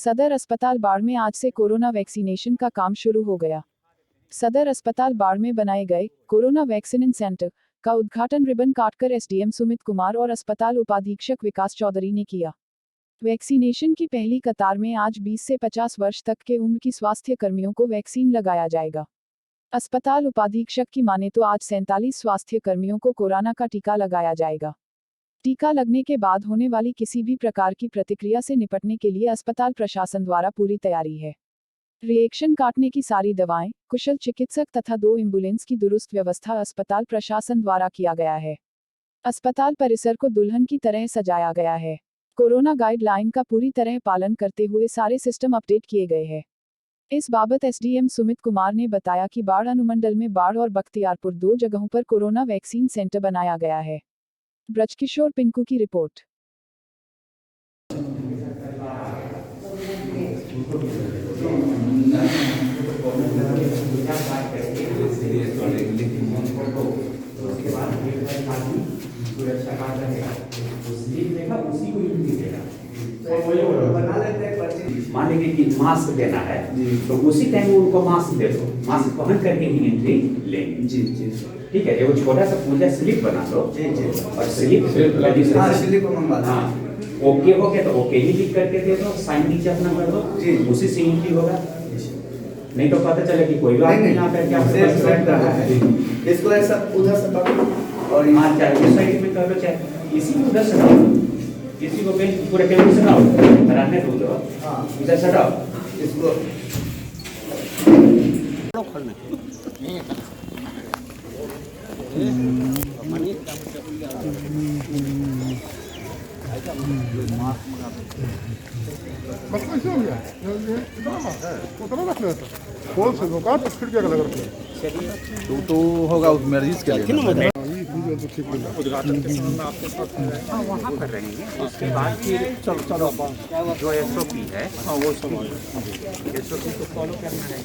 सदर अस्पताल बाढ़ में आज से कोरोना वैक्सीनेशन का काम शुरू हो गया। सदर अस्पताल बाढ़ में बनाए गए कोरोना वैक्सीनेशन सेंटर का उद्घाटन रिबन काटकर एसडीएम सुमित कुमार और अस्पताल उपाधीक्षक विकास चौधरी ने किया। वैक्सीनेशन की पहली कतार में आज 20 से 50 वर्ष तक के उम्र की स्वास्थ्य कर्मियों को वैक्सीन लगाया जाएगा। अस्पताल उपाधीक्षक की माने तो आज 47 स्वास्थ्य कर्मियों को कोरोना का टीका लगाया जाएगा। टीका लगने के बाद होने वाली किसी भी प्रकार की प्रतिक्रिया से निपटने के लिए अस्पताल प्रशासन द्वारा पूरी तैयारी है। रिएक्शन काटने की सारी दवाएं, कुशल चिकित्सक तथा 2 एम्बुलेंस की दुरुस्त व्यवस्था अस्पताल प्रशासन द्वारा किया गया है। अस्पताल परिसर को दुल्हन की तरह सजाया गया है। कोरोना गाइडलाइन का पूरी तरह पालन करते हुए सारे सिस्टम अपडेट किए गए हैं। इस बाबत एसडीएम सुमित कुमार ने बताया कि बाढ़ अनुमंडल में बाढ़ और बख्तियारपुर 2 जगहों पर कोरोना वैक्सीन सेंटर बनाया गया है। ब्रजकिशोर पिंकू की रिपोर्ट। मान लीजिए कि मास्क देना है तो उसी टाइम उनको मास्क दे दो, मास्क पहन करके ही एंट्री लेंगे। जी जी ठीक है। एगो छोटा सा पूजा स्लिप बना दो और स्लिप हाँ ओके हो गया तो ओके ही लिख करके दे दो, साइन नीचे अपना कर दो, उसी से एंट्री होगा। नहीं तो पता चले कि कोई बात नहीं यहाँ पे क्या है। इसको ऐसा उधर से पकड़ो और हाँ चाहे इस साइड में कर लो, चाहे इसी को उधर से डालो, इसी को पूरे टेबल से डालो, रहने दो। हाँ इधर से डालो इसको। बस कैसे हो गया? इतना मार है, उतना रख लेता। खोल से दो काट, फिर क्या लगा रखते हैं? तो होगा उस मरीज के लिए। उद्घाटन के समय में आपके साथ वहाँ पर रहेंगे। उसके बाद फिर चलो जो एसओपी है वो एसओपी को फॉलो करना है।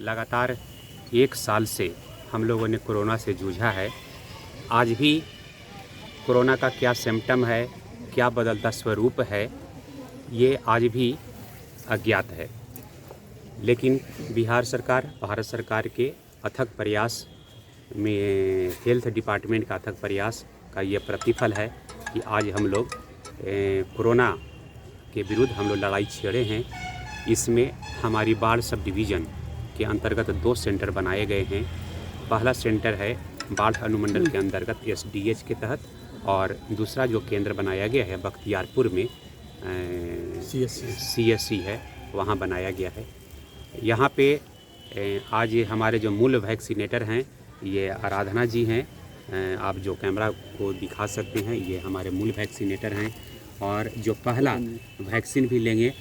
लगातार 1 साल से हम लोगों ने कोरोना से जूझा है। आज भी कोरोना का क्या सिम्टम है, क्या बदलता स्वरूप है, ये आज भी अज्ञात है। लेकिन बिहार सरकार, भारत सरकार के अथक प्रयास में, हेल्थ डिपार्टमेंट का अथक प्रयास का ये प्रतिफल है कि आज हम लोग कोरोना के विरुद्ध हम लोग लड़ाई छेड़े हैं। इसमें हमारी बाढ़ सब डिवीज़न के अंतर्गत 2 सेंटर बनाए गए हैं। पहला सेंटर है बाढ़ अनुमंडल के अंतर्गत एसडीएच के तहत, और दूसरा जो केंद्र बनाया गया है बख्तियारपुर में सीएससी है, वहाँ बनाया गया है। यहाँ पे आज ये हमारे जो मूल वैक्सीनेटर हैं ये आराधना जी हैं, आप जो कैमरा को दिखा सकते हैं, ये हमारे मूल वैक्सीनेटर हैं। और जो पहला वैक्सीन भी लेंगे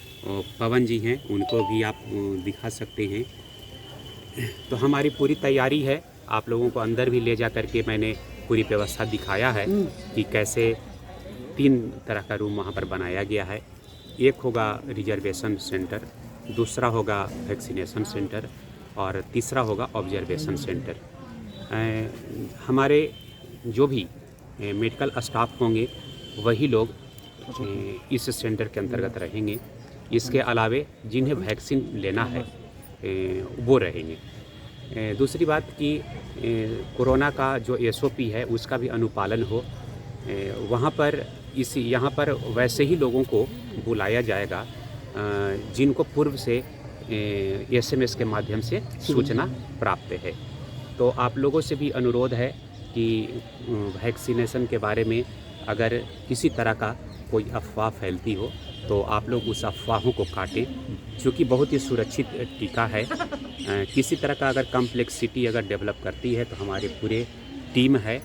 पवन जी हैं, उनको भी आप दिखा सकते हैं। तो हमारी पूरी तैयारी है। आप लोगों को अंदर भी ले जा करके मैंने पूरी व्यवस्था दिखाया है कि कैसे 3 तरह का रूम वहाँ पर बनाया गया है। एक होगा रिजर्वेशन सेंटर, दूसरा होगा वैक्सीनेशन सेंटर और तीसरा होगा ऑब्जर्वेशन सेंटर। हमारे जो भी मेडिकल स्टाफ होंगे वही लोग इस सेंटर के अंतर्गत रहेंगे। इसके अलावे जिन्हें वैक्सीन लेना है वो रहेंगे। दूसरी बात कि कोरोना का जो एसओपी है उसका भी अनुपालन हो। वहाँ पर यहाँ पर वैसे ही लोगों को बुलाया जाएगा जिनको पूर्व से एसएमएस के माध्यम से सूचना प्राप्त है। तो आप लोगों से भी अनुरोध है कि वैक्सीनेशन के बारे में अगर किसी तरह का कोई अफवाह फैलती हो तो आप लोग उस अफवाहों को काटें, क्योंकि बहुत ही सुरक्षित टीका है। किसी तरह का अगर कॉम्प्लेक्सिटी अगर डेवलप करती है तो हमारे पूरे टीम है,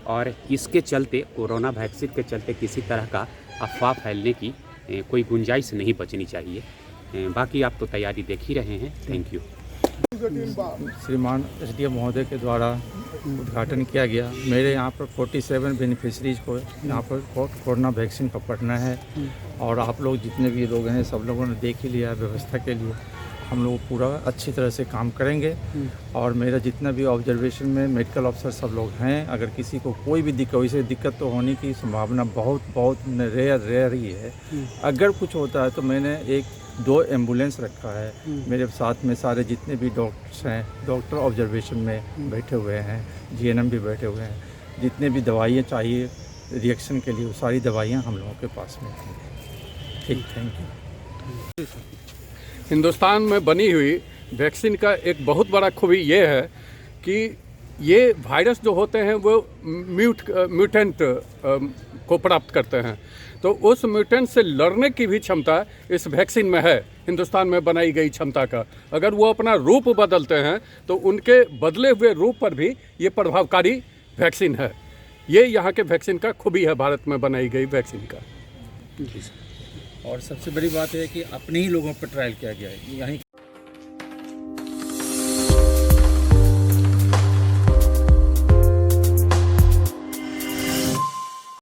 और इसके चलते कोरोना वैक्सीन के चलते किसी तरह का अफवाह फैलने की कोई गुंजाइश नहीं बचनी चाहिए। बाकी आप तो तैयारी देख ही रहे हैं। Thank you. श्रीमान एसडीएम महोदय के द्वारा उद्घाटन किया गया। मेरे यहाँ पर 47 बेनिफिशरीज को यहाँ पर कोरोना वैक्सीन का पड़ना है और आप लोग जितने भी लोग हैं सब लोगों ने देख ही लिया है। व्यवस्था के लिए हम लोग पूरा अच्छी तरह से काम करेंगे और मेरा जितना भी ऑब्जर्वेशन में मेडिकल अफसर सब लोग हैं, अगर किसी को कोई भी दिक्कत, वैसे दिक्कत तो होने की संभावना बहुत रेयर ही है। अगर कुछ होता है तो मैंने 1-2 एम्बुलेंस रखा है। मेरे साथ में सारे जितने भी डॉक्टर्स हैं, डॉक्टर ऑब्जर्वेशन में बैठे हुए हैं, जीएनएम भी बैठे हुए हैं। जितने भी दवाइयाँ चाहिए रिएक्शन के लिए वो सारी दवाइयाँ हम लोगों के पास में हैं। ठीक, थैंक यू। हिंदुस्तान में बनी हुई वैक्सीन का एक बहुत बड़ा खूबी ये है कि ये वायरस जो होते हैं वो म्यूटेंट को प्राप्त करते हैं, तो उस म्यूटेंट से लड़ने की भी क्षमता इस वैक्सीन में है, हिंदुस्तान में बनाई गई क्षमता का। अगर वो अपना रूप बदलते हैं तो उनके बदले हुए रूप पर भी ये प्रभावकारी वैक्सीन है। ये यहाँ के वैक्सीन का खूबी है, भारत में बनाई गई वैक्सीन का। और सबसे बड़ी बात है कि अपने ही लोगों पर ट्रायल किया गया है। यहीं